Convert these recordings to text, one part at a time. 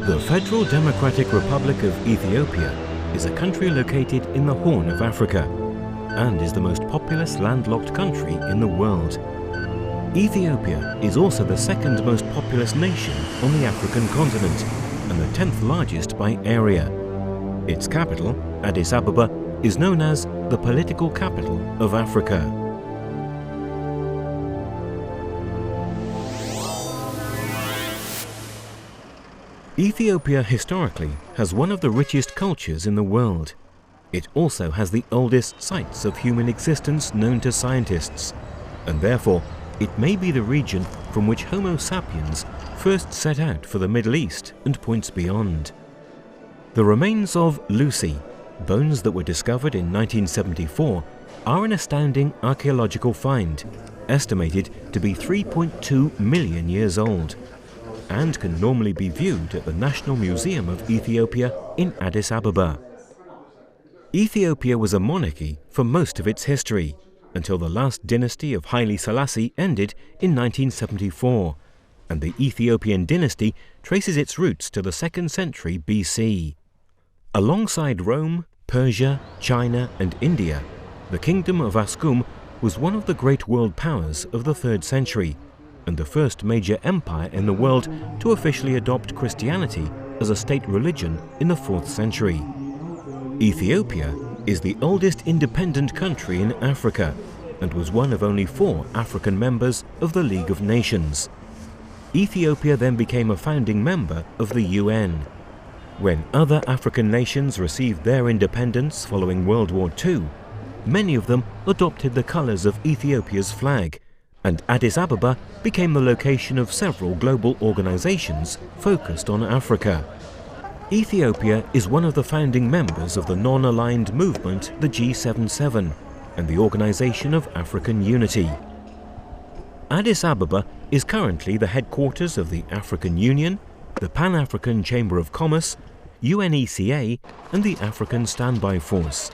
The Federal Democratic Republic of Ethiopia is a country located in the Horn of Africa and is the most populous landlocked country in the world. Ethiopia is also the second most populous nation on the African continent and the 10th largest by area. Its capital, Addis Ababa, is known as the political capital of Africa. Ethiopia historically has one of the richest cultures in the world. It also has the oldest sites of human existence known to scientists, and therefore it may be the region from which Homo sapiens first set out for the Middle East and points beyond. The remains of Lucy, bones that were discovered in 1974, are an astounding archaeological find, estimated to be 3.2 million years old, and can normally be viewed at the National Museum of Ethiopia in Addis Ababa. Ethiopia was a monarchy for most of its history, until the last dynasty of Haile Selassie ended in 1974, and the Ethiopian dynasty traces its roots to the 2nd century BC. Alongside Rome, Persia, China and India, the Kingdom of Askum was one of the great world powers of the 3rd century, and the first major empire in the world to officially adopt Christianity as a state religion in the 4th century. Ethiopia is the oldest independent country in Africa and was one of only 4 African members of the League of Nations. Ethiopia then became a founding member of the UN. When other African nations received their independence following World War II, many of them adopted the colors of Ethiopia's flag, and Addis Ababa became the location of several global organizations focused on Africa. Ethiopia is one of the founding members of the non-aligned movement, the G77, and the Organization of African Unity. Addis Ababa is currently the headquarters of the African Union, the Pan-African Chamber of Commerce, UNECA, and the African Standby Force.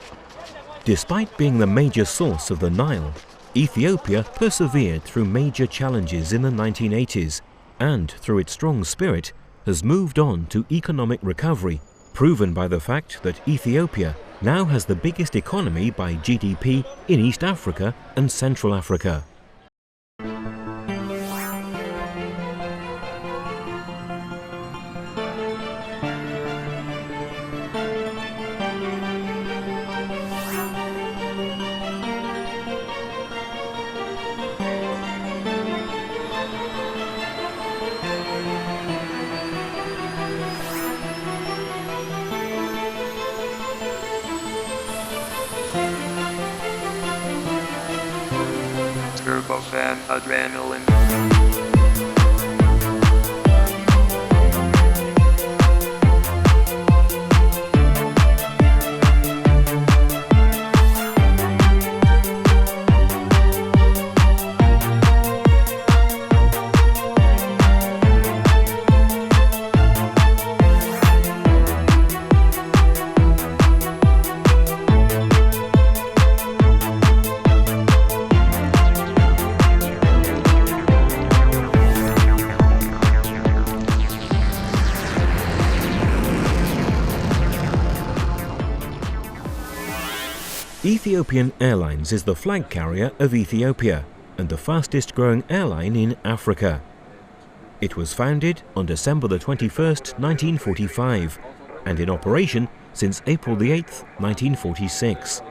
Despite being the major source of the Nile, Ethiopia persevered through major challenges in the 1980s and, through its strong spirit, has moved on to economic recovery, proven by the fact that Ethiopia now has the biggest economy by GDP in East Africa and Central Africa. Turbofan adrenaline. Ethiopian Airlines is the flag carrier of Ethiopia and the fastest growing airline in Africa. It was founded on December the 21st, 1945, and in operation since April the 8th, 1946.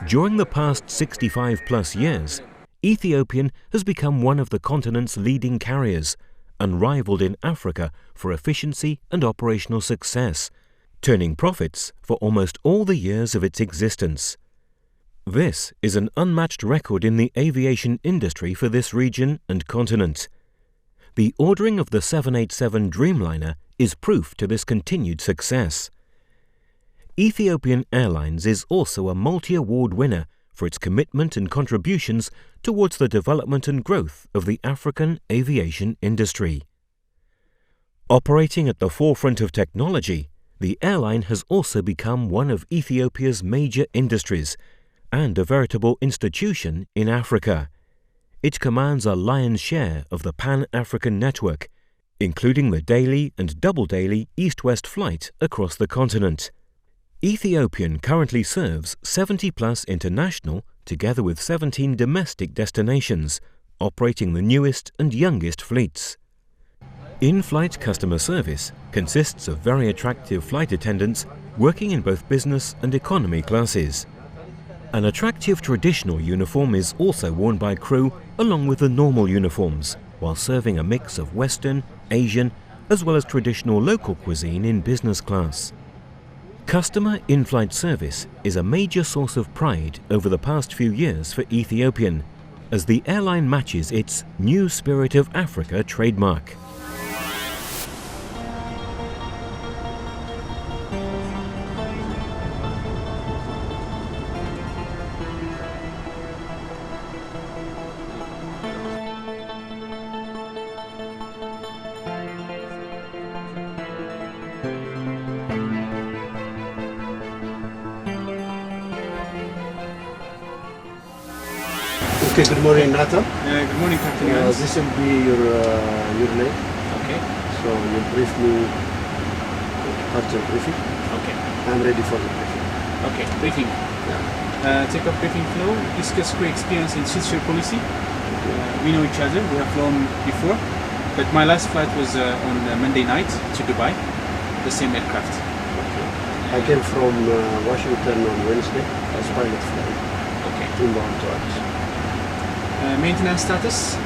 During the past 65+ years, Ethiopian has become one of the continent's leading carriers, unrivaled in Africa for efficiency and operational success, turning profits for almost all the years of its existence. This is an unmatched record in the aviation industry for this region and continent. The ordering of the 787 Dreamliner is proof to this continued success. Ethiopian Airlines is also a multi-award winner for its commitment and contributions towards the development and growth of the African aviation industry. Operating at the forefront of technology, the airline has also become one of Ethiopia's major industries and a veritable institution in Africa. It commands a lion's share of the Pan-African network, including the daily and double-daily east-west flight across the continent. Ethiopian currently serves 70-plus international, together with 17 domestic destinations, operating the newest and youngest fleets. In-flight customer service consists of very attractive flight attendants working in both business and economy classes. An attractive traditional uniform is also worn by crew along with the normal uniforms, while serving a mix of Western, Asian, as well as traditional local cuisine in business class. Customer in-flight service is a major source of pride over the past few years for Ethiopian, as the airline matches its New Spirit of Africa trademark. Okay, good morning, Nathan. Good morning, Captain Yohannes. This will be your name. Okay. So you brief me after briefing. Okay. I'm ready for the briefing. Okay, briefing. Yeah. Take up briefing flow, discuss quick experience in share policy. We know each other, we have flown before, but my last flight was on Monday night to Dubai, the same aircraft. Okay. I came from Washington on Wednesday as pilot flight. Okay. Inbound to Addis. Maintenance status,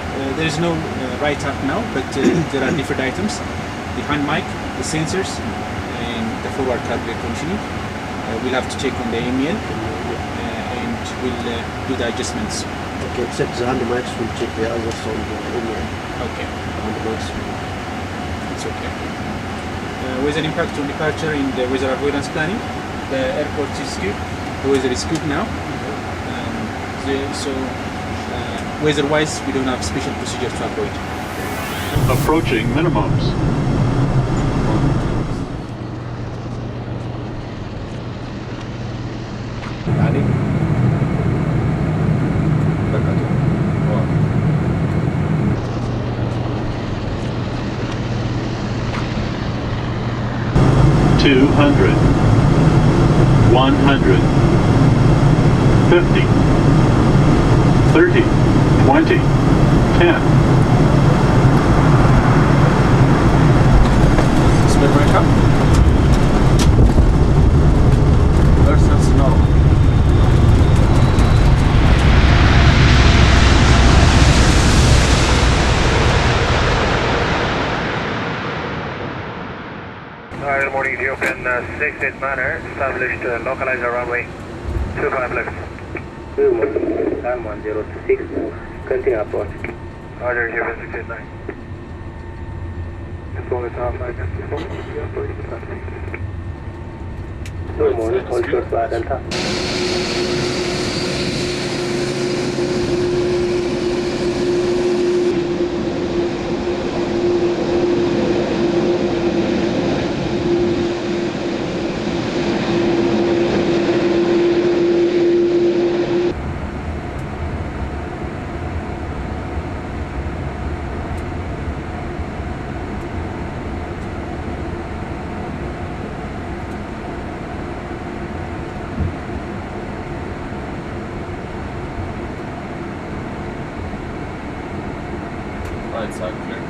there is no write-up now, but there are different items. The hand mic, the sensors, and the forward calibrate conditioning. We'll have to check on the email, and we'll do the adjustments. Okay, except the hand mics, we'll check the others on the email. Okay. Hand mics. It's okay. Weather impact on departure in the weather avoidance planning. The airport is good. The weather is good now. Weather-wise, we don't have special procedures to avoid. Approaching minimums. Ali. Berkatu. 200. 100. 50. 30, 20, 10. Speed breaker. Versus no. Good morning, Ethiopian 6-8 manner, established localizer runway 25 left. Good morning, I'm 106, continue approach. Roger, Ethiopian 689. As long as Good morning, hold short by Delta. Right side clear.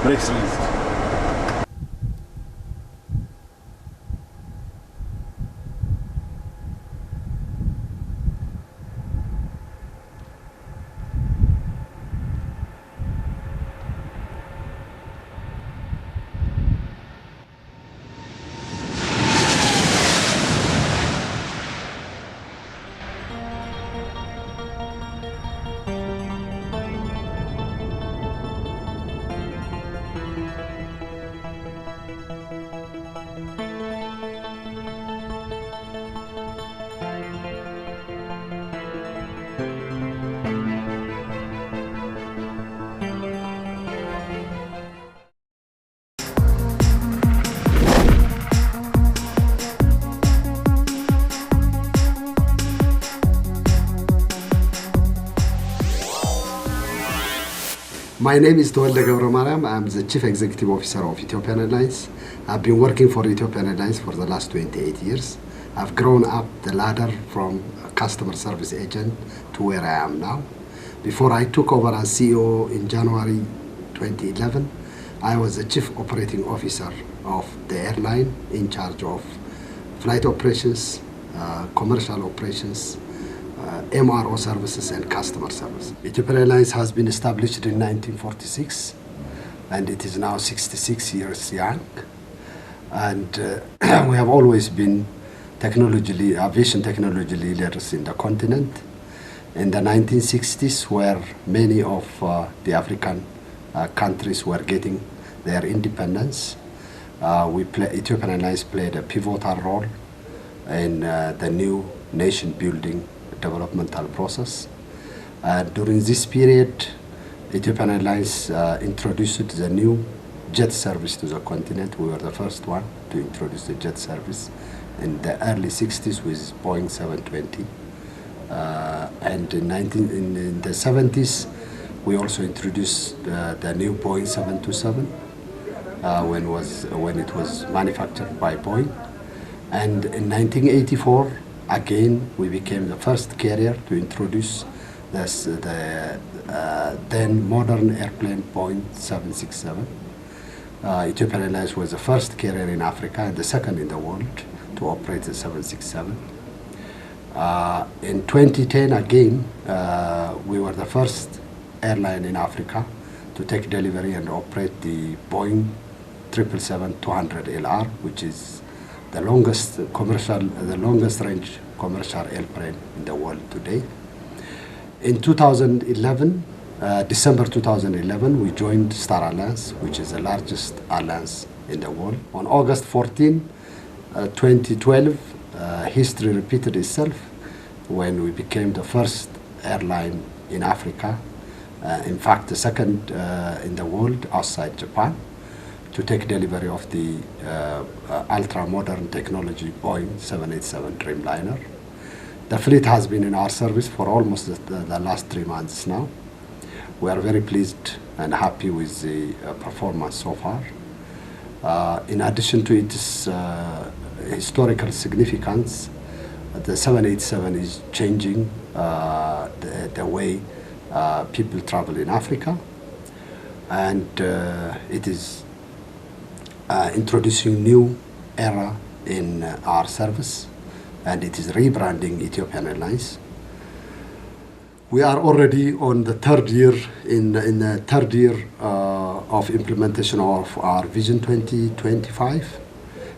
Brakes released. My name is Tewolde Gebremariam. I'm the Chief Executive Officer of Ethiopian Airlines. I've been working for Ethiopian Airlines for the last 28 years. I've grown up the ladder from a customer service agent to where I am now. Before I took over as CEO in January 2011, I was the Chief Operating Officer of the airline in charge of flight operations, commercial operations, MRO services and customer service. Ethiopian Airlines has been established in 1946 and it is now 66 years young. And we have always been aviation technology leaders in the continent. In the 1960s, where many of the African countries were getting their independence, Ethiopian Airlines played a pivotal role in the new nation building developmental process. During this period, Ethiopian Airlines introduced the new jet service to the continent. We were the first one to introduce the jet service in the early 60s with Boeing 720. And in the 70s, we also introduced the new Boeing 727 when it was manufactured by Boeing. And in 1984, again, we became the first carrier to introduce the then modern airplane Boeing 767. Ethiopian Airlines was the first carrier in Africa and the second in the world to operate the 767. In 2010, again, we were the first airline in Africa to take delivery and operate the Boeing 777-200LR, which is the longest range commercial airplane in the world today. In 2011, December 2011, we joined Star Alliance, which is the largest alliance in the world. On August 14, 2012, history repeated itself when we became the first airline in Africa, in fact the second in the world outside Japan, to take delivery of the ultra-modern technology Boeing 787 Dreamliner. The fleet has been in our service for almost the last 3 months now. We are very pleased and happy with the performance so far. In addition to its historical significance, the 787 is changing the way people travel in Africa, and it is introducing new era in our service, and it is rebranding Ethiopian Airlines. We are already on the third year of implementation of our Vision 2025.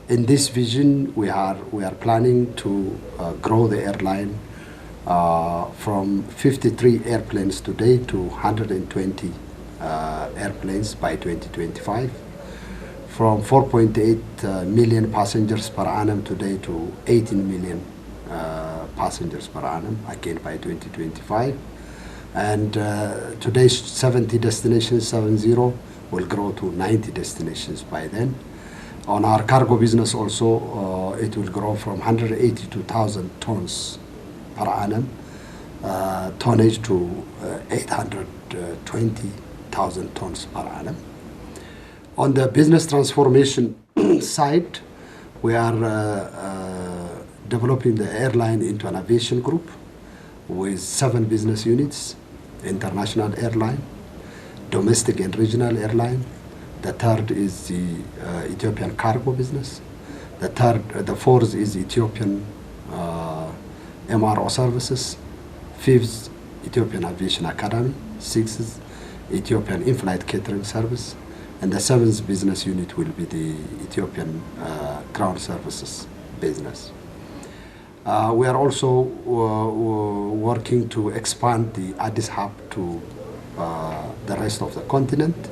In this vision, we are planning to grow the airline from 53 airplanes today to 120 airplanes by 2025. From 4.8 million passengers per annum today to 18 million passengers per annum, again by 2025. And today's 70 destinations, 70, will grow to 90 destinations by then. On our cargo business also, it will grow from 182,000 tons per annum tonnage to 820,000 tons per annum. On the business transformation side, we are developing the airline into an aviation group with 7 business units: international airline, domestic and regional airline. The third is the Ethiopian cargo business. The fourth is Ethiopian MRO services. Fifth, Ethiopian Aviation Academy. Sixth, Ethiopian in-flight catering service. And the 7th business unit will be the Ethiopian ground services business. We are also working to expand the Addis hub to the rest of the continent,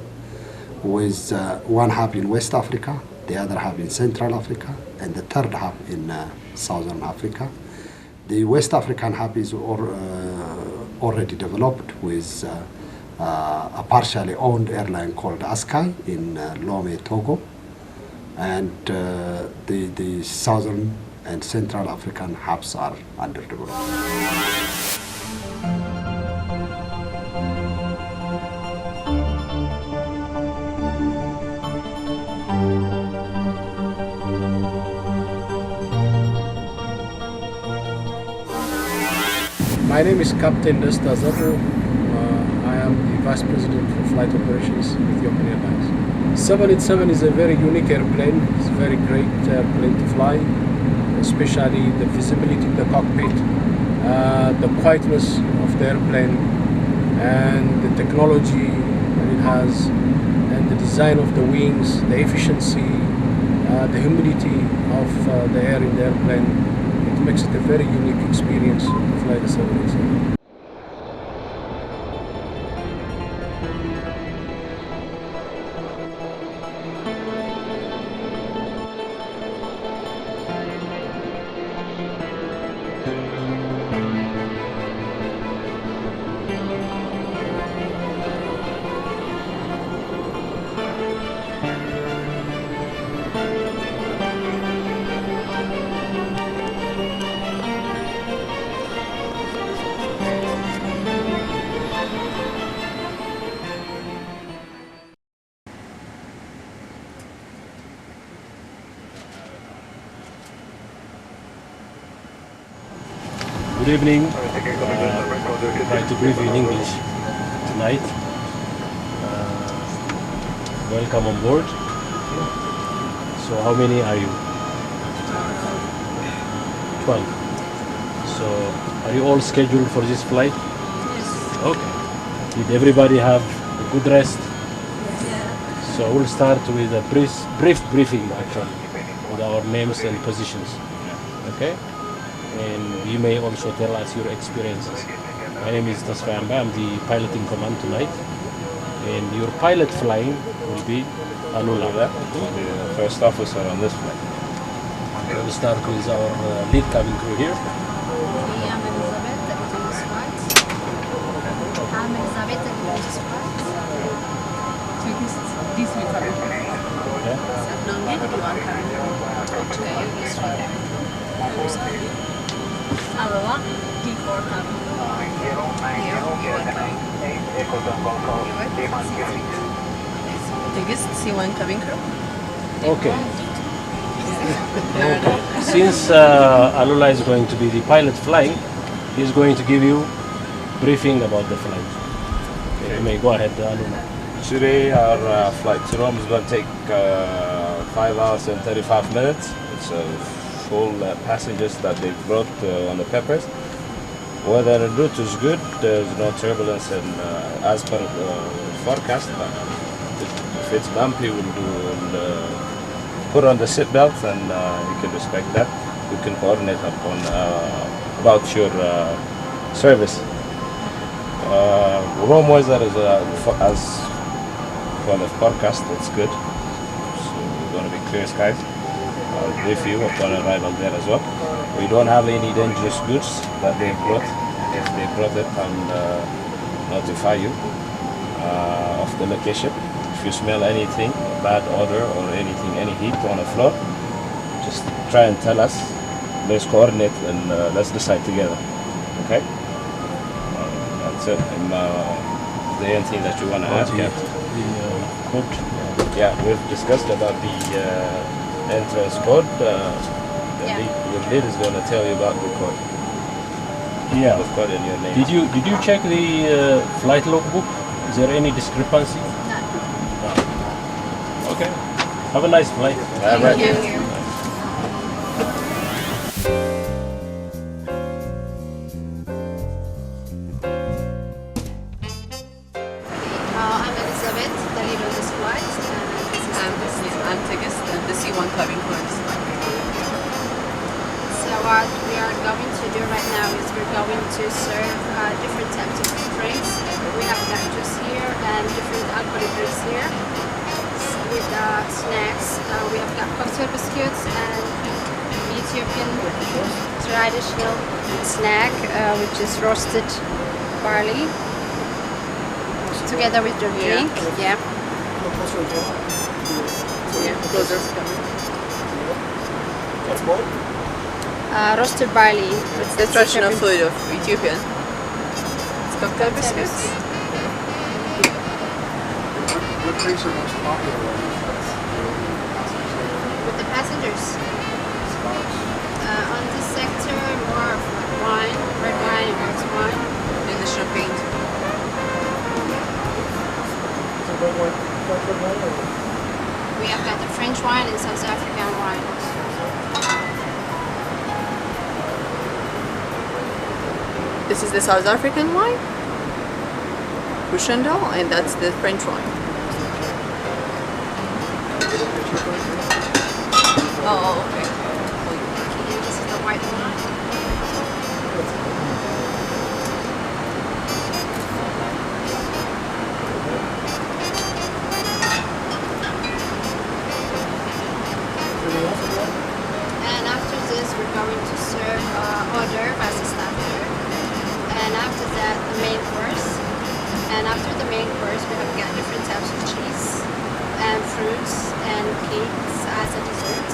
with one hub in West Africa, the other hub in Central Africa, and the third hub in Southern Africa. The West African hub is already developed with a partially owned airline called Askai in Lome, Togo, and the Southern and Central African hubs are under development. My name is Captain Desta Zeru. I am the Vice President for Flight Operations at Ethiopian Airlines. 787 is a very unique airplane. It's a very great airplane to fly, especially the visibility in the cockpit, the quietness of the airplane, and the technology that it has, and the design of the wings, the efficiency, the humidity of the air in the airplane. It makes it a very unique experience to fly the 787. Good evening. I'll try to brief you in English tonight. Welcome on board. So how many are you? 12. So are you all scheduled for this flight? Yes. Okay. Did everybody have a good rest? Yeah. So we'll start with a brief briefing actually with our names and positions. Okay? And you may also tell us your experiences. My name is Tesfaye. I'm the pilot in command tonight. And your pilot flying will be Alula. The first officer on this flight. We'll start with our lead cabin crew here. I am Elizabeth, that is on this flight. I'm Elizabeth, that is on this flight. This week cabin crew. Okay. Alula, D4 cabin. C1 cabin crew. Okay. Okay. Since Alula is going to be the pilot flying, he's going to give you briefing about the flight. Okay, you may go ahead, Alula. Today our flight to Rome is going to take 5 hours and 35 minutes. It's full passengers that they brought on the peppers. Weather en route is good. There's no turbulence, and as per forecast, if it's bumpy, we'll put on the seatbelt, and you can respect that. You can coordinate upon about your service. Rome weather is as for the forecast, it's good. So we're going to be clear skies. I'll brief you upon arrival there as well. We don't have any dangerous goods that they brought. If they brought it, I'll notify you of the location. If you smell anything, bad odor or anything, any heat on the floor, just try and tell us. Let's coordinate and let's decide together. Okay? That's it. Is there anything that you want to add? The code? Yeah, we've discussed about the entrance code. Your lead is going to tell you about the code. Yeah. The code in your name. Did you check the flight logbook? Is there any discrepancy? No. Okay. Have a nice flight. Thank you. I'm Elizabeth, the lead on this flight. I'm the C1 cabin crew. So what we are going to do right now is we're going to serve different types of drinks. We have cactus here and different alcoholic drinks here. With snacks, we have got cocktail biscuits and Ethiopian traditional snack, which is roasted barley, together with the drink. Yeah. Closer. What's more? Roasted barley. It's the traditional food of Ethiopia. It's cocktail biscuits. What drinks are most popular With the passengers? On this sector, more of wine, red wine and white wine. And the champagne. We have got the French wine and South African wine. This is the South African wine, Cushendal, and that's the French wine. Oh, okay. Okay, this is the white wine. And after this, we're going to serve hors d'oeuvre as a starter. And after that, the main course. And after the main course, we have got different types of cheese and fruits and cakes as a dessert.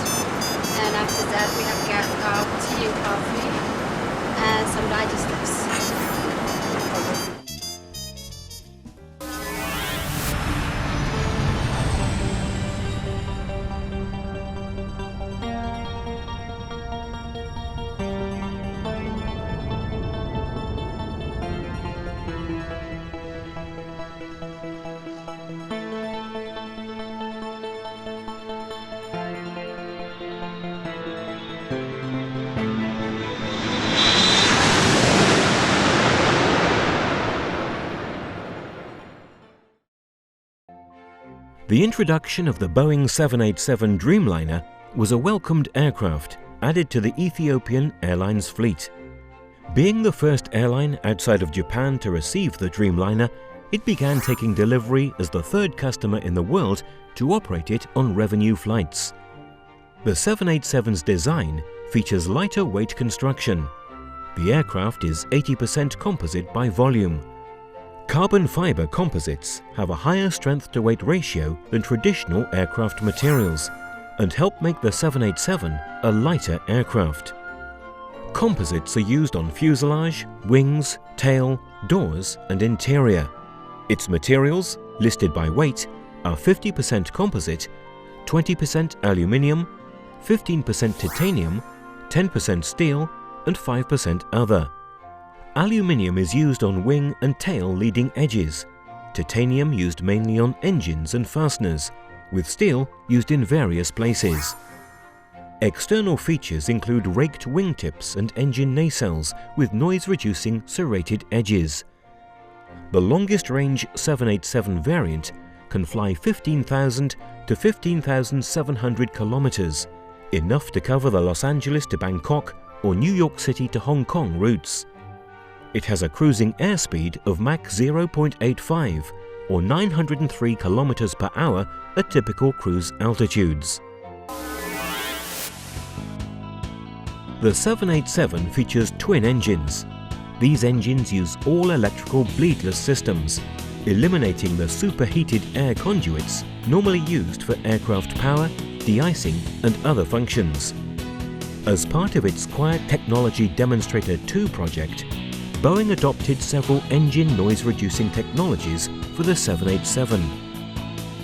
And after that, we have got tea and coffee and some digestives. The introduction of the Boeing 787 Dreamliner was a welcomed aircraft added to the Ethiopian Airlines fleet. Being the first airline outside of Japan to receive the Dreamliner, it began taking delivery as the third customer in the world to operate it on revenue flights. The 787's design features lighter weight construction. The aircraft is 80% composite by volume. Carbon fiber composites have a higher strength-to-weight ratio than traditional aircraft materials and help make the 787 a lighter aircraft. Composites are used on fuselage, wings, tail, doors and interior. Its materials, listed by weight, are 50% composite, 20% aluminium, 15% titanium, 10% steel and 5% other. Aluminium is used on wing and tail leading edges, titanium used mainly on engines and fasteners, with steel used in various places. External features include raked wingtips and engine nacelles with noise-reducing serrated edges. The longest-range 787 variant can fly 15,000 to 15,700 kilometers, enough to cover the Los Angeles to Bangkok or New York City to Hong Kong routes. It has a cruising airspeed of Mach 0.85 or 903 kilometers per hour at typical cruise altitudes. The 787 features twin engines. These engines use all-electrical bleedless systems, eliminating the superheated air conduits normally used for aircraft power, de-icing and other functions. As part of its Quiet Technology Demonstrator 2 project, Boeing adopted several engine noise-reducing technologies for the 787.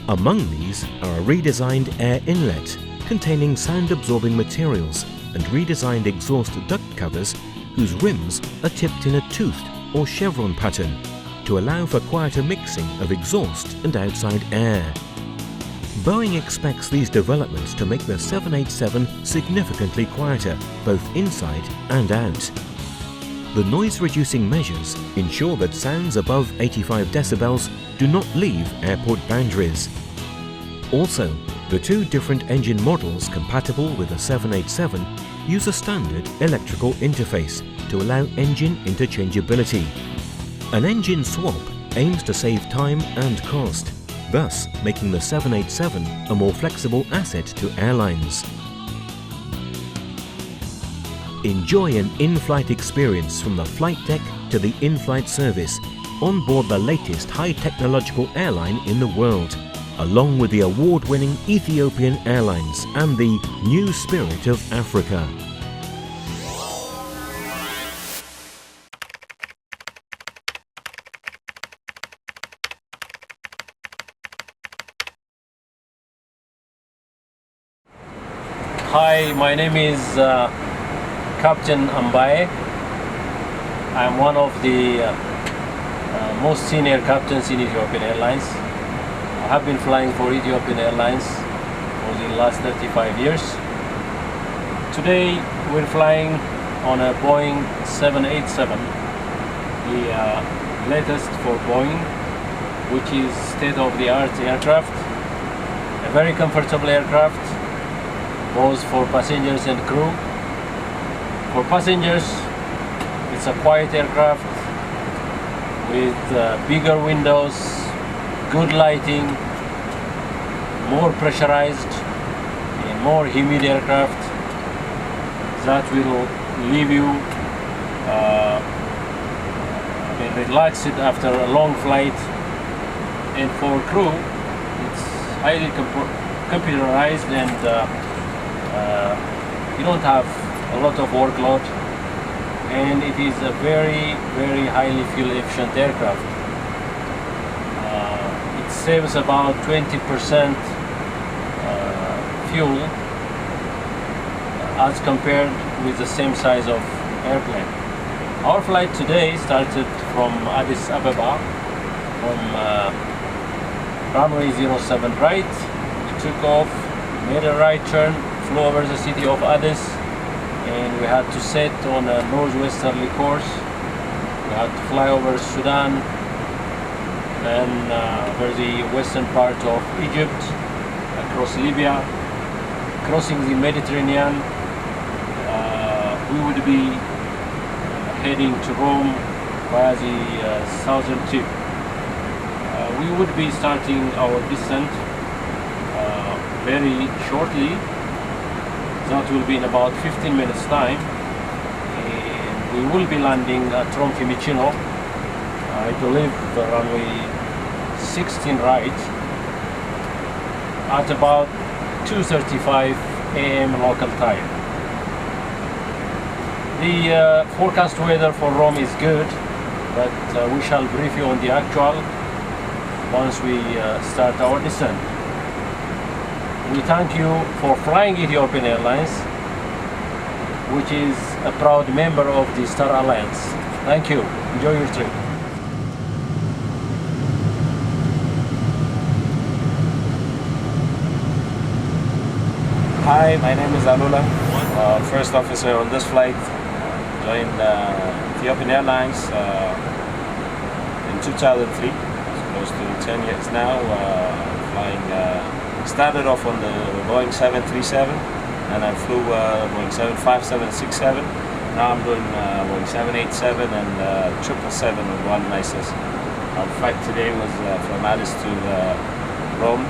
Among these are a redesigned air inlet containing sound-absorbing materials and redesigned exhaust duct covers whose rims are tipped in a toothed or chevron pattern to allow for quieter mixing of exhaust and outside air. Boeing expects these developments to make the 787 significantly quieter, both inside and out. The noise-reducing measures ensure that sounds above 85 decibels do not leave airport boundaries. Also, the two different engine models compatible with the 787 use a standard electrical interface to allow engine interchangeability. An engine swap aims to save time and cost, thus making the 787 a more flexible asset to airlines. Enjoy an in-flight experience from the flight deck to the in-flight service on board the latest high-technological airline in the world, along with the award-winning Ethiopian Airlines and the new spirit of Africa. Hi, my name is Captain Ambaye. I'm one of the most senior captains in Ethiopian Airlines. I have been flying for Ethiopian Airlines for the last 35 years. Today we're flying on a Boeing 787, the latest for Boeing, which is state-of-the-art aircraft, a very comfortable aircraft, both for passengers and crew. For passengers, it's a quiet aircraft with bigger windows, good lighting, more pressurized and more humid aircraft that will leave you relaxed after a long flight. And for crew, it's highly computerized and you don't have a lot of workload, and it is a very, very highly fuel efficient aircraft. It saves about 20% fuel as compared with the same size of airplane. Our flight today started from Addis Ababa, from runway 07 right. We took off, made a right turn, flew over the city of Addis, and we had to set on a northwesterly course. We had to fly over Sudan and over the western part of Egypt, across Libya, crossing the Mediterranean. We would be heading to Rome via the southern tip. We would be starting our descent very shortly. That will be in about 15 minutes time, and we will be landing at Rome Fiumicino, I believe the runway 16 right, at about 2:35 a.m. local time. The forecast weather for Rome is good, but we shall brief you on the actual once we start our descent. We thank you for flying Ethiopian Airlines, which is a proud member of the Star Alliance. Thank you. Enjoy your trip. Hi, my name is Alula, first officer on this flight. Joined Ethiopian Airlines in 2003, close to 10 years now, flying. Started off on the Boeing 737, and I flew Boeing 757, 767. Now I'm doing Boeing 787 and 777 with one ISIS. Our flight today was from Addis to Rome.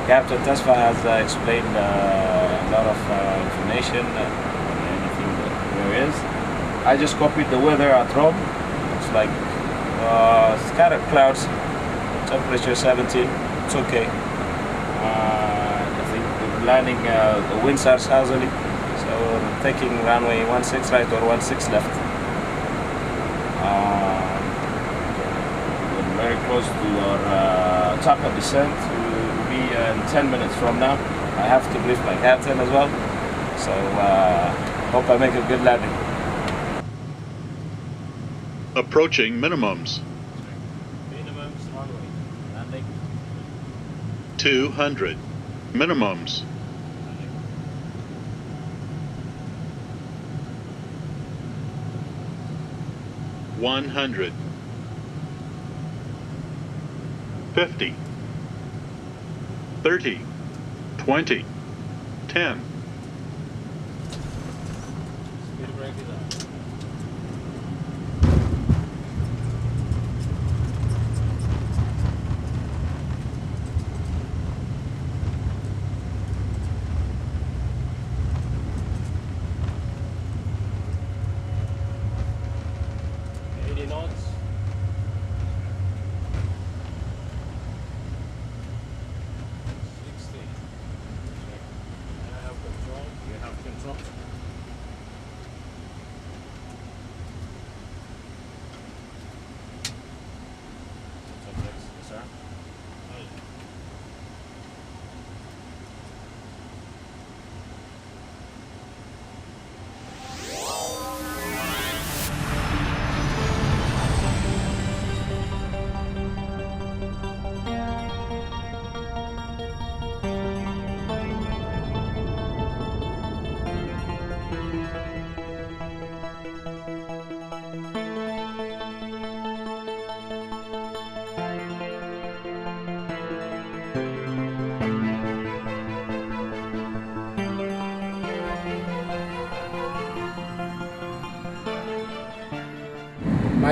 Captain Tesfaye has explained a lot of information on anything that there is. I just copied the weather at Rome. It's like scattered clouds, temperature 17. It's okay. I think we're landing, the winds are southerly, so we're taking runway 16 right or 16 left. We're very close to our top of descent. We'll be in 10 minutes from now. I have to brief my captain as well, so hope I make a good landing. Approaching minimums. 200. Minimums. $100. 50. 30. 20. 10.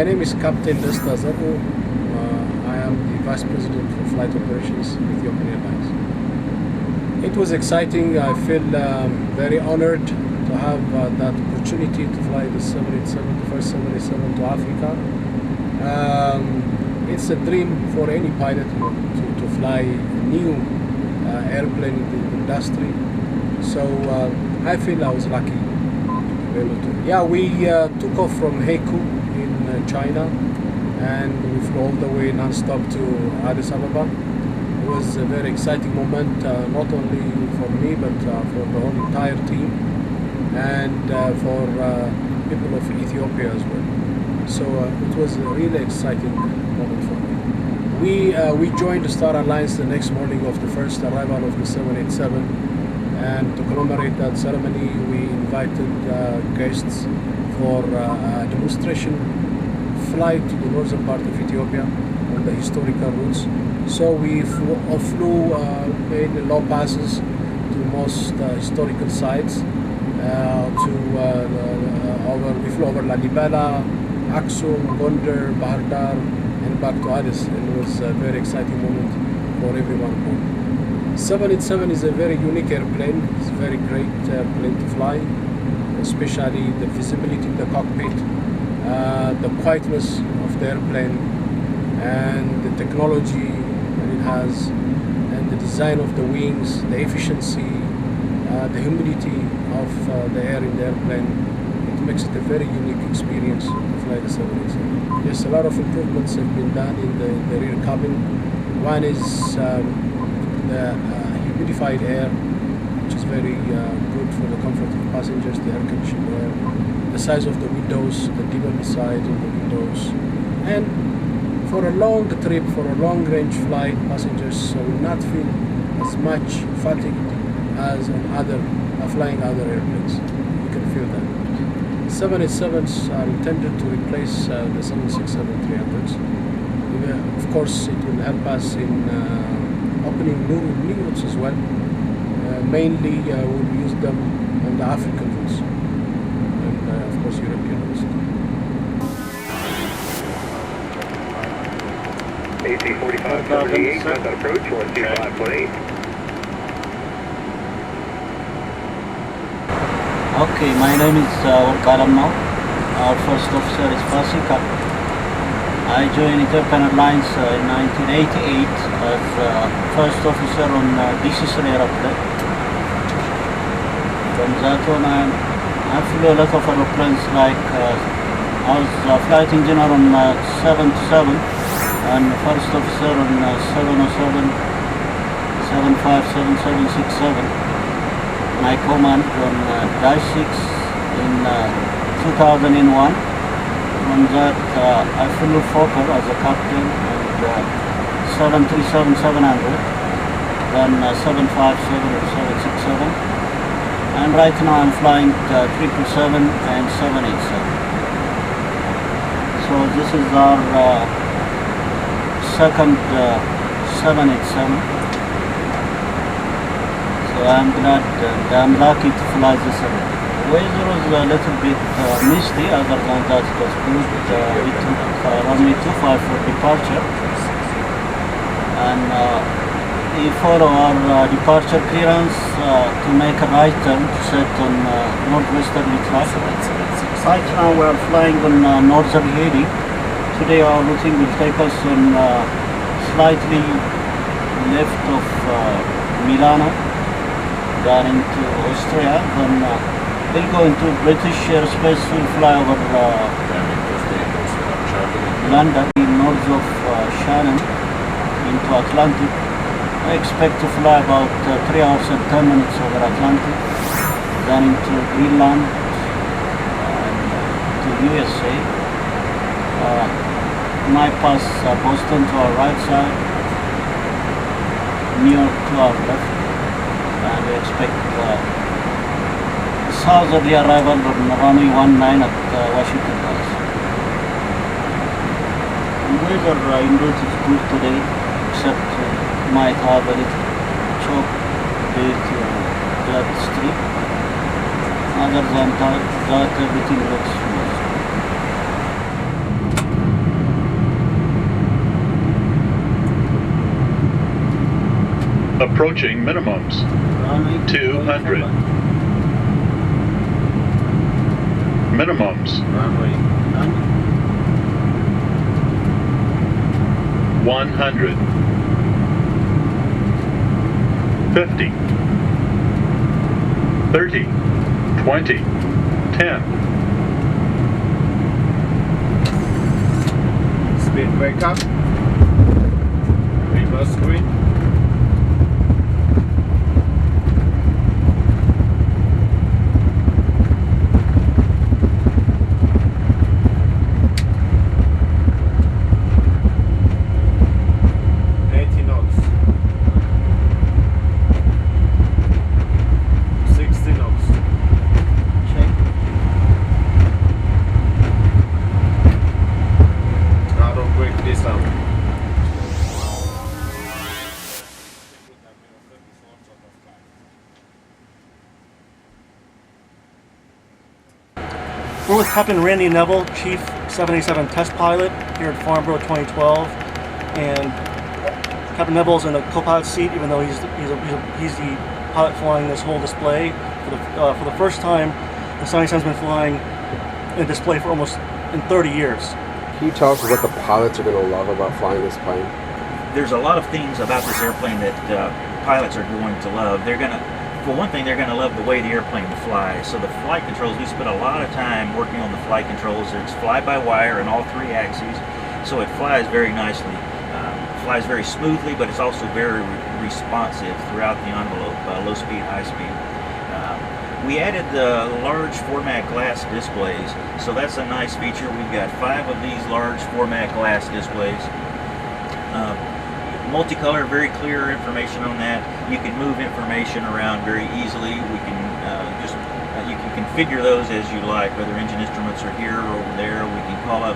My name is Captain Desta Zeru. I am the Vice President for Flight Operations with Ethiopian Airlines. It was exciting. I feel very honored to have that opportunity to fly the 787, the first 787 to Africa. It's a dream for any pilot to fly a new airplane in the industry. So I feel I was lucky to be able to. Yeah, we took off from Haiku in China, and we flew all the way non-stop to Addis Ababa. It was a very exciting moment, not only for me, but for the whole entire team, and for people of Ethiopia as well. So it was a really exciting moment for me. We joined the Star Alliance the next morning of the first arrival of the 787, and to commemorate that ceremony, we invited guests for a demonstration flight to the northern part of Ethiopia on the historical routes. So we flew made low passes to most historical sites. We flew over Lalibela, Aksum, Gondar, Bahardar, and back to Addis. And it was a very exciting moment for everyone aboard. 787 is a very unique airplane. It's a very great plane to fly, especially the visibility in the cockpit, the quietness of the airplane, and the technology that it has, and the design of the wings, the efficiency, the humidity of the air in the airplane. It makes it a very unique experience to fly the 787. Yes, a lot of improvements have been done in the rear cabin. One is the humidified air, which is very good for the comfort of passengers, the air conditioned air, the size of the windows, the dim on the side of the windows, and for a long trip, for a long range flight, passengers will not feel as much fatigue as on flying other airplanes. You can feel that. 787s are intended to replace the 767-300s. Of course, it will help us in opening new routes as well. Mainly, we'll use them on the African routes and, of course, European routes. AC-4578, contact approach, 125.8. Okay, my name is Workalemahu. Our first officer is Fasika. I joined Ethiopian Airlines in 1988 as first officer on DC-3 aeroplane. From that on, I flew a lot of aeroplanes, like I was flight engineer on 727 and first officer on 707, 75, 7767. My command on Dash 6 in 2001. From that, I flew Fokker as a captain and 737-700, then 757 and 767. And right now I'm flying 777 and 787. So this is our second 787. I'm glad and I'm lucky to fly this airplane. The weather was a little bit misty, other than that it was good. We took runway 25 for departure, and we follow our departure clearance to make a right turn to set on northwesterly track. Right now we are flying on northern heading. Today our routing will take us on slightly left of Milano, down into Austria, then we'll go into British airspace, we'll fly over London, north of Shannon, into Atlantic. I expect to fly about 3 hours and 10 minutes over Atlantic, then into Greenland, to USA. Might pass Boston to our right side, New York to our left. And we expect southerly arrival on runway 19 at Washington Dallas. The weather en route is good today, except might have a little choke due to that street. Other than that, everything looks smooth. Approaching minimums. 200. Minimums. 100. 50. 30. 20. 10. Speed break up. Reverse screen. We're with Captain Randy Neville, Chief 787 Test Pilot here at Farnborough 2012, and Captain Neville's in the co-pilot seat, even though he's the pilot flying this whole display. For the first time, the 787's been flying in a display for almost in 30 years. Can you tell us what the pilots are going to love about flying this plane? There's a lot of things about this airplane that pilots are going to love. For one thing, they're going to love the way the airplane flies. So the flight controls, we spent a lot of time working on the flight controls. It's fly-by-wire in all three axes, so it flies very nicely. Flies very smoothly, but it's also very responsive throughout the envelope, low speed, high speed. We added the large format glass displays, so that's a nice feature. We've got 5 of these large format glass displays. Multicolor, very clear information on that. You can move information around very easily. We can you can configure those as you like, whether engine instruments are here or over there. We can call up,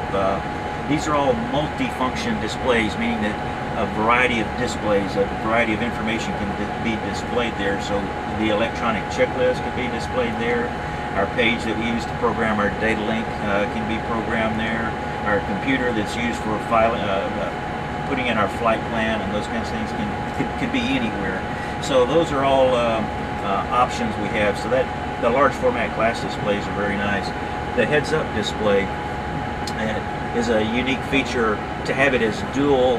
these are all multi-function displays, meaning that a variety of displays, a variety of information can be displayed there. So the electronic checklist can be displayed there. Our page that we use to program our data link can be programmed there. Our computer that's used for putting in our flight plan and those kinds of things could be anywhere. So those are all options we have. So that the large format glass displays are very nice. The heads-up display is a unique feature to have it as dual,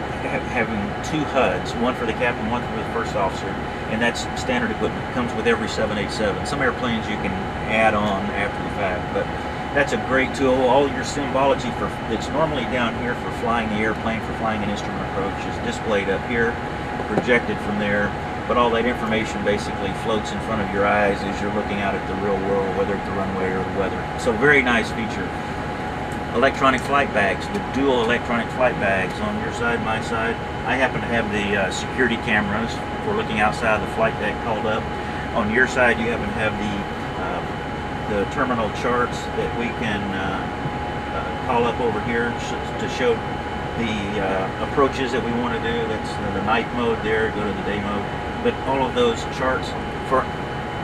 having 2 HUDs, one for the captain, one for the first officer, and that's standard equipment. It comes with every 787. Some airplanes you can add on after the fact, but that's a great tool. All your symbology that's normally down here for flying the airplane, for flying an instrument approach, is displayed up here, projected from there, but all that information basically floats in front of your eyes as you're looking out at the real world, whether it's the runway or the weather. So very nice feature. Electronic flight bags, the dual electronic flight bags on your side, my side. I happen to have the security cameras for looking outside the flight deck called up. On your side, you happen to have the terminal charts that we can call up over here to show the approaches that we want to do. That's the night mode there, go to the day mode. But all of those charts for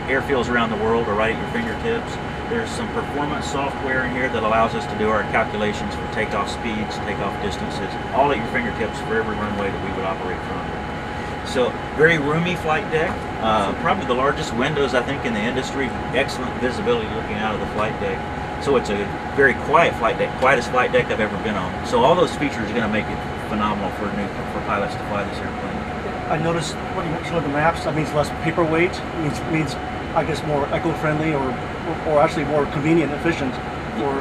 airfields around the world are right at your fingertips. There's some performance software in here that allows us to do our calculations for takeoff speeds, takeoff distances, all at your fingertips for every runway that we would operate from. So very roomy flight deck, probably the largest windows I think in the industry, excellent visibility looking out of the flight deck. So it's a very quiet flight deck, quietest flight deck I've ever been on. So all those features are going to make it phenomenal for pilots to fly this airplane. I noticed when you showed the maps, that means less paperweight, means I guess more eco-friendly or actually more convenient, efficient for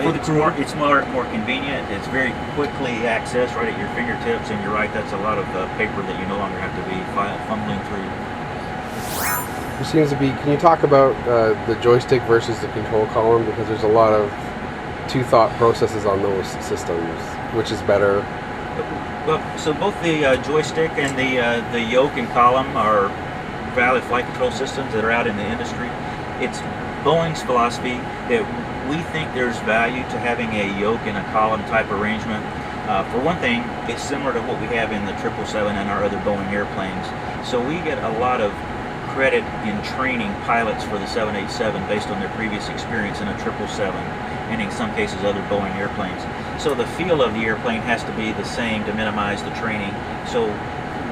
the crew. It's more convenient. It's very quickly accessed right at your fingertips, and you're right, that's a lot of paper that you no longer have to be fumbling through. There seems to be, can you talk about the joystick versus the control column? Because there's a lot of thought processes on those systems. Which is better? Well, so both the joystick and the yoke and column are valid flight control systems that are out in the industry. It's Boeing's philosophy that we think there's value to having a yoke and a column type arrangement. For one thing, it's similar to what we have in the 777 and our other Boeing airplanes. So we get a lot of credit in training pilots for the 787 based on their previous experience in a 777 and in some cases other Boeing airplanes. So the feel of the airplane has to be the same to minimize the training. So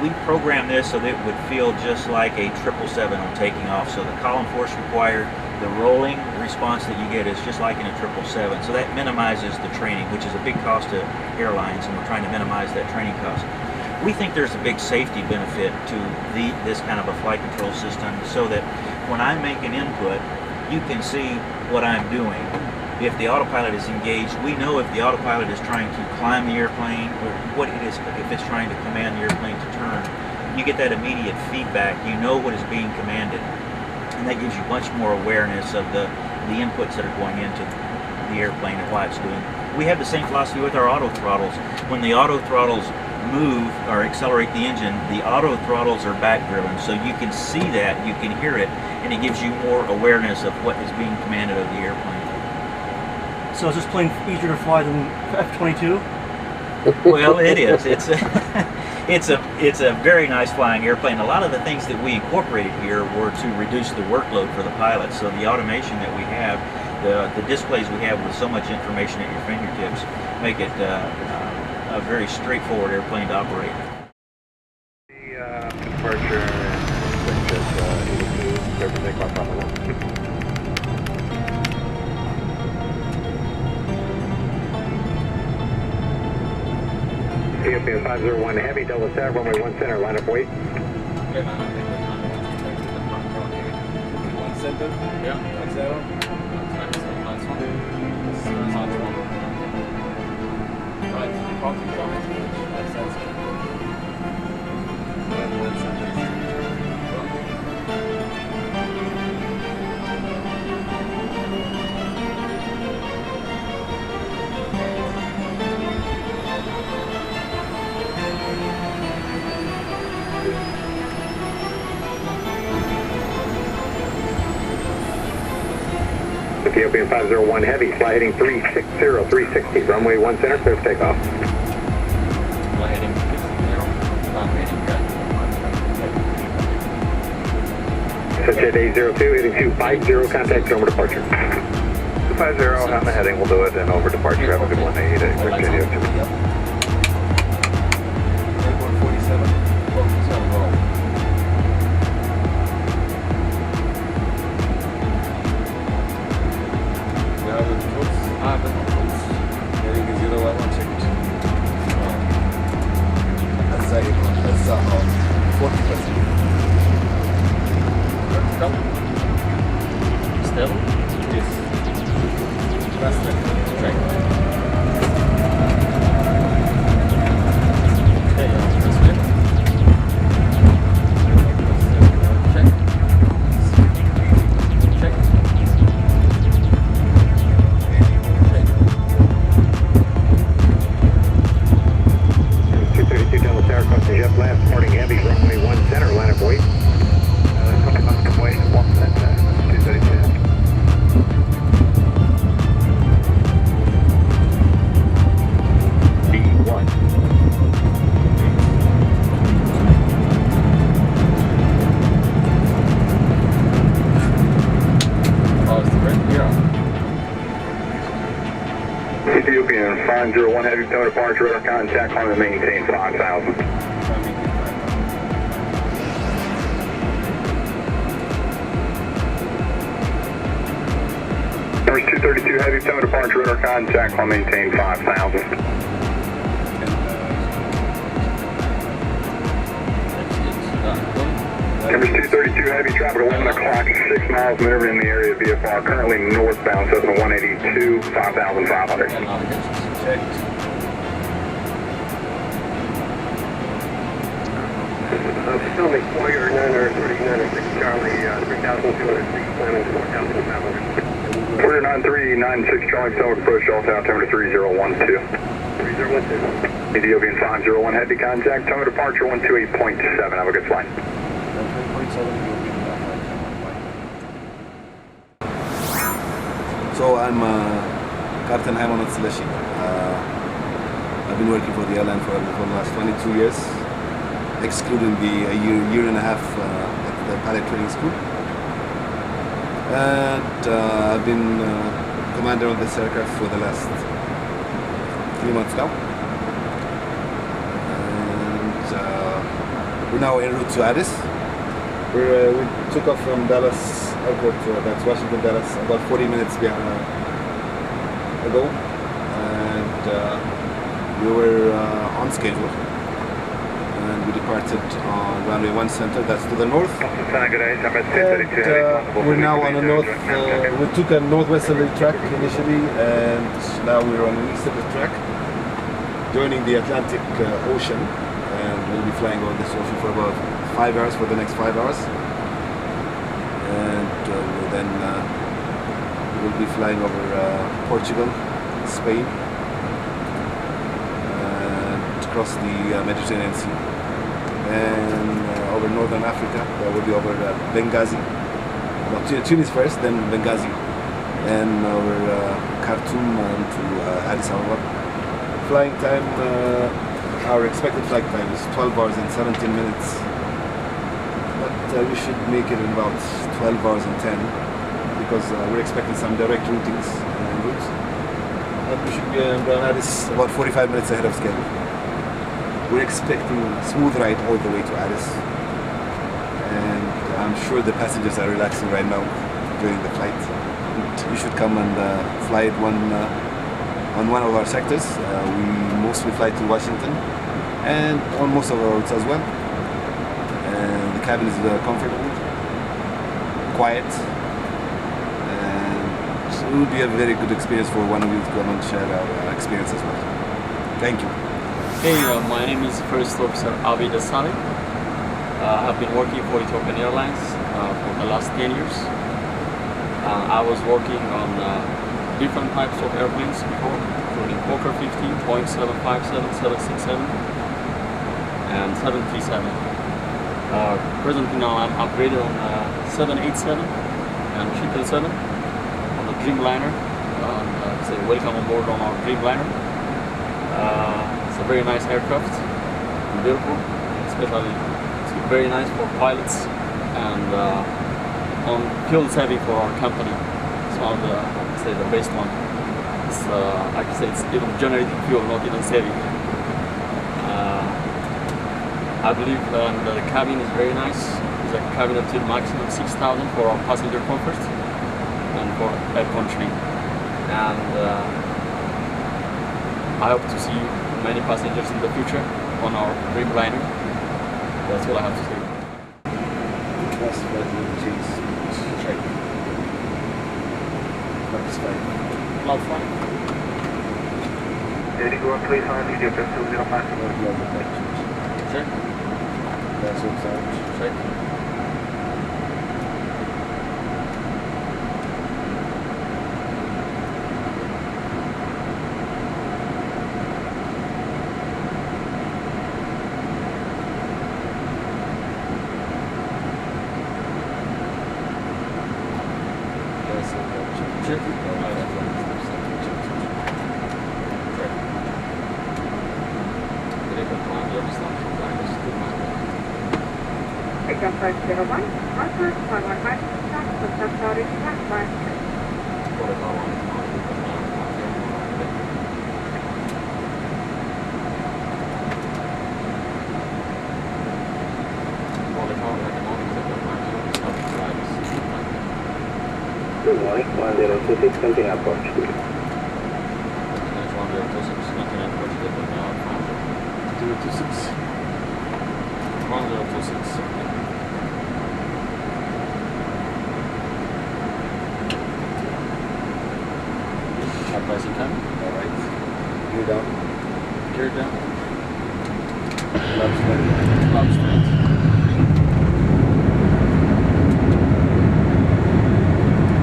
we programmed this so that it would feel just like a 777 on taking off. So the column force required, the rolling response that you get is just like in a 777. So that minimizes the training, which is a big cost to airlines, and we're trying to minimize that training cost. We think there's a big safety benefit to this kind of a flight control system, so that when I make an input, you can see what I'm doing. If the autopilot is engaged, we know if the autopilot is trying to climb the airplane, or what it is, if it's trying to command the airplane to turn. You get that immediate feedback. You know what is being commanded, and that gives you much more awareness of the inputs that are going into the airplane and why it's doing. We have the same philosophy with our auto throttles. When the auto throttles move or accelerate the engine, the auto throttles are back driven, so you can see that, you can hear it, and it gives you more awareness of what is being commanded of the airplane. So is this plane easier to fly than F-22? Well, it is. It's a very nice flying airplane. A lot of the things that we incorporated here were to reduce the workload for the pilots. So the automation that we have, the displays we have with so much information at your fingertips, make it a very straightforward airplane to operate. Departure, Ethiopian 501 Heavy, double staff, runway 1 center, line up weight. 1 center? Yeah. 1 0. Right, parking point. That's it. 1 center. Ethiopian 501 Heavy, fly heading 360, 360, runway 1 center, clear for takeoff. Fly heading 360, Such A02, heading 250, contact terminal departure. 250, on the heading, we'll do it, and over departure, have a good one, quick video. Airport 47, roll. Heading 011, check it. That's 40%. Vertical. Still? Yes. Fast track. Okay, that's good. Check. Check. 232 double tower, crossing jet blast, departing Heavy, runway 1 center, line up weight. Come away, 1%, 232. B1. Ethiopian 501 Heavy, tow departure, radar contact, climb and maintain 5,000. Numbers 232 Heavy, tow departure, radar contact, climb and maintain 5,000. Numbers 232 Heavy, traffic 11 o'clock, 6 miles maneuvering in the area of VFR, currently northbound, Cessna 182, 5,500. Potomac, Warrior 939 Charlie, 3,206, climbing 4,500. Warrior 9396 Charlie, tow approach, altimeter 3012. 3012. Ethiopian 501 Heavy, contact, tow departure 128.7, have a good flight. So I'm Captain Haimanot Sileshi. I've been working for the airline for the last 22 years, excluding the year and a half at the pilot training school. And I've been commander of this aircraft for the last 3 months now. And We're now en route to Addis. We took off from Dallas Airport, that's Washington, Dallas, about 40 minutes ago. And we were on schedule. And we departed on runway 1 center, that's to the north. And we're now on the north, we took a northwesterly track initially, and now we're on an easterly track, joining the Atlantic Ocean, and we'll be flying over this ocean for about 5 hours, for the next 5 hours. And then we'll be flying over Portugal, Spain, and across the Mediterranean Sea. And over Northern Africa, we'll be over Benghazi. Well, Tunis first, then Benghazi. And over Khartoum to Addis Ababa. Flying time, our expected flight time is 12 hours and 17 minutes. But we should make it in about 12 hours and 10, because we're expecting some direct routings and routes. And we should be on Addis about 45 minutes ahead of schedule. We're expecting a smooth ride all the way to Addis. And I'm sure the passengers are relaxing right now during the flight. And you should come and fly it on one of our sectors. We mostly fly to Washington and on most of our routes as well. And the cabin is comfortable, quiet, and it will be a very good experience for one of you to come and share our experience as well. Thank you. Hey, my name is First Officer Abeje. I have been working for Ethiopian Airlines for the last 10 years. I was working on different types of airplanes before, including Fokker 50, Boeing 757, 767, and 737. Presently now I'm upgraded on 787 and 777 on the Dreamliner. Say welcome on board on our Dreamliner. It's a very nice aircraft, beautiful, especially it's very nice for pilots and on fuel saving for our company. It's one of the best one. It's, I can say it's even generating fuel, not even saving. I believe the cabin is very nice. It's a cabin up to maximum 6,000 for our passenger comfort and for air conditioning. And I hope to see many passengers in the future on our Dreamliner. That's all I have to say. Cloud 5. Anyone please find Ethiopia 205. Check. That's all set. Check. Exam 501, Marker 115, contact Saudi Maxwell. Good morning, 1026, continue approach. 1026, continue approach, 1026. 1026. Rising time. Alright. Gear down. Gear down. Lab straight. Lab straight.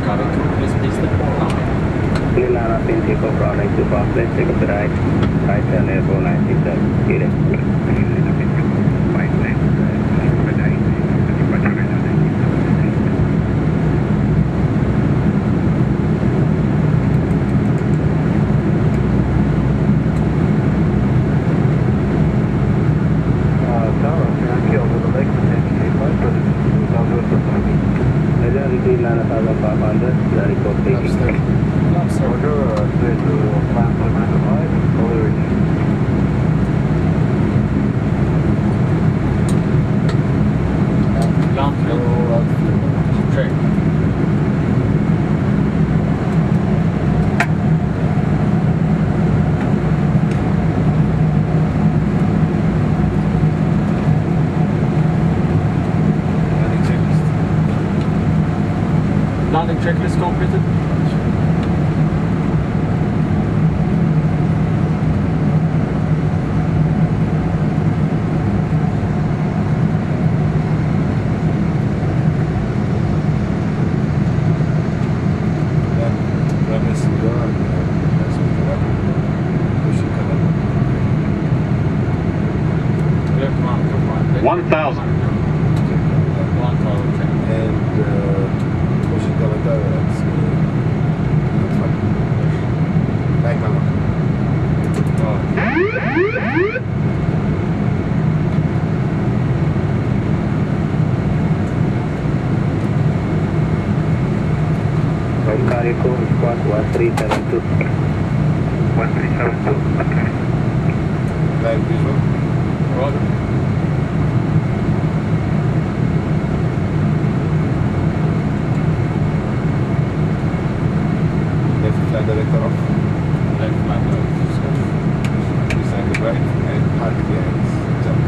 Cabin crew, please place the Nilana pin take off round 925, let's take up the right turn airport 967, get it. Nilana 1500, report taking. Order, straight to plan for 905, over landing checklist completed. Squad 1372. 1372. Live visual. Roger. Left flight director off. Left flight director. Second right and park behind. Jump.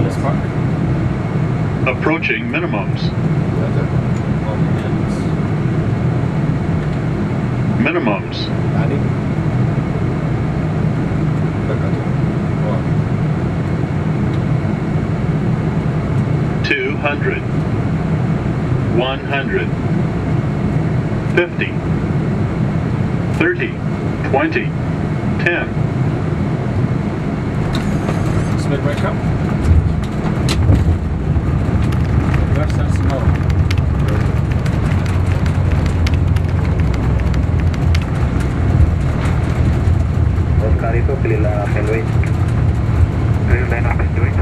Let's park. Approaching minimums. Minimums. 200. 100. 50. 30. 20. 10. Speed brake up. Reverse and slow. Calico, clear line up and wait. Clear line up and wait.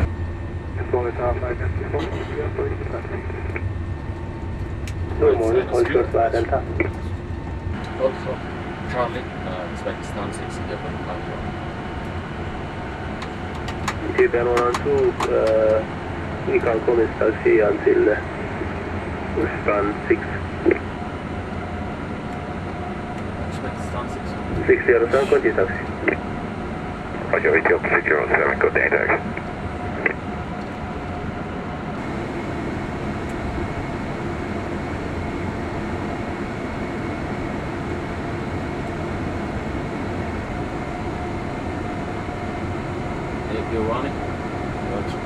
Good morning, hold short flight Delta. Also, Charlie, Uzbekistan 6, Ethiopian Airlines. Ethiopian 112, we can come and taxi until Uzbekistan 6. Uzbekistan 6. 607, continue taxi. Roger, Ethiopia 607, go day taxi. You're running? Roger.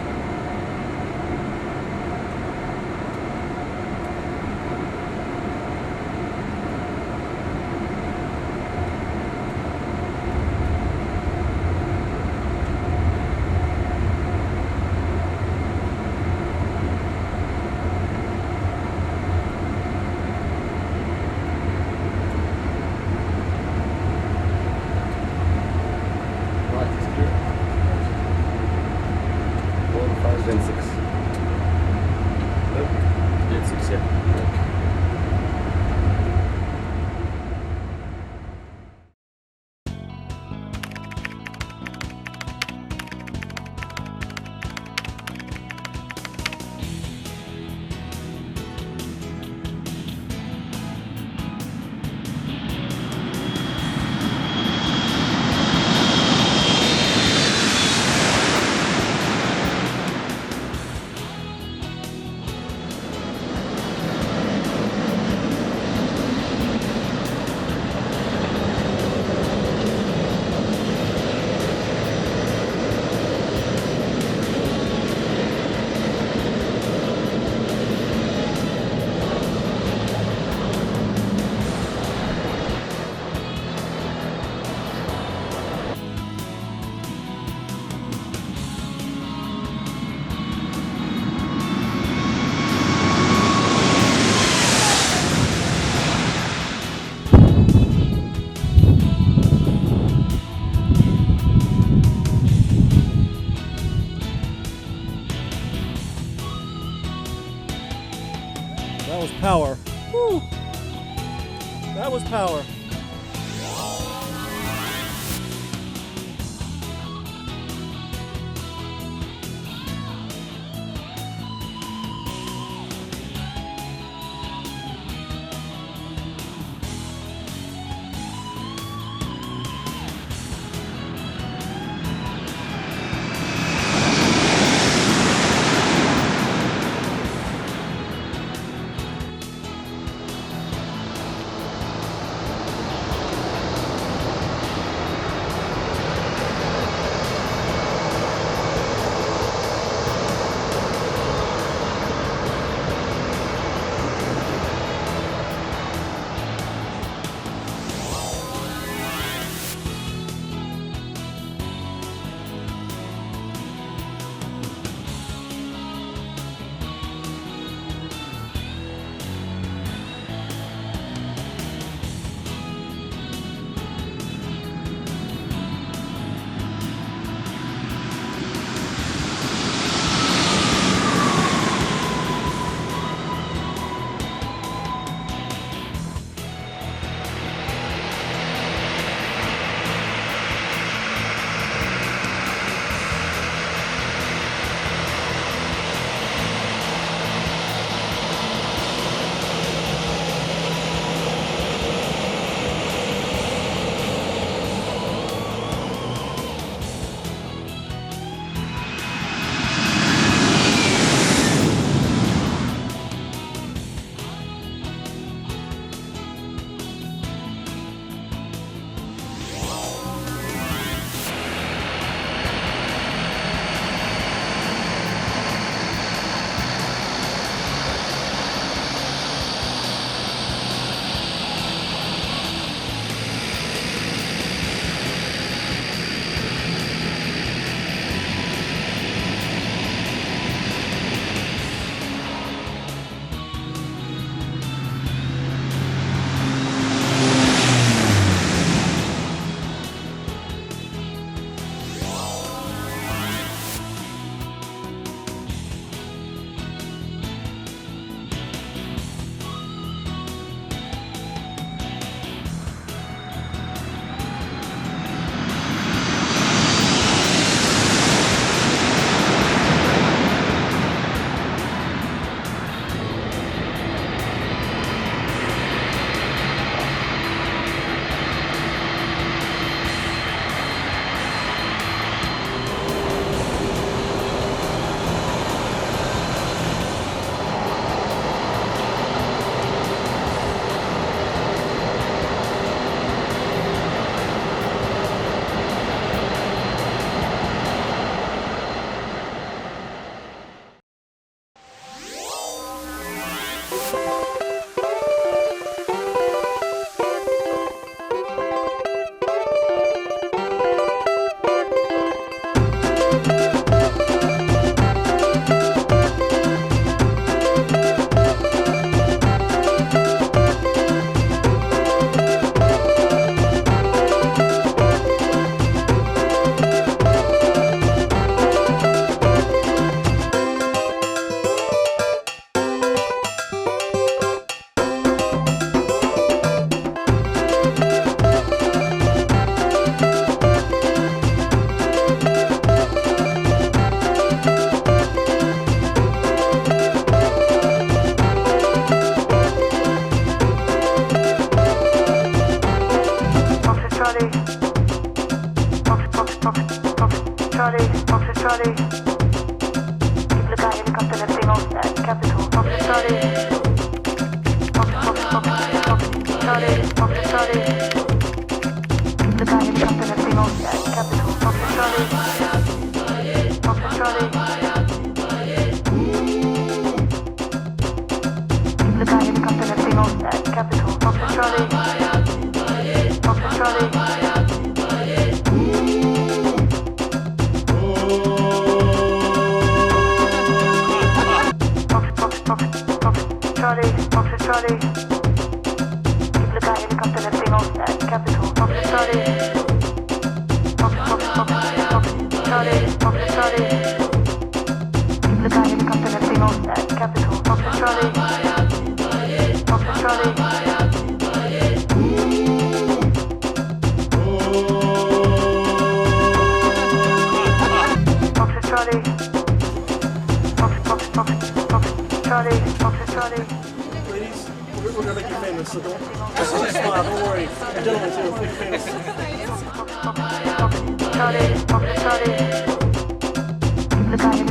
Power. Woo. That was power. Charlie,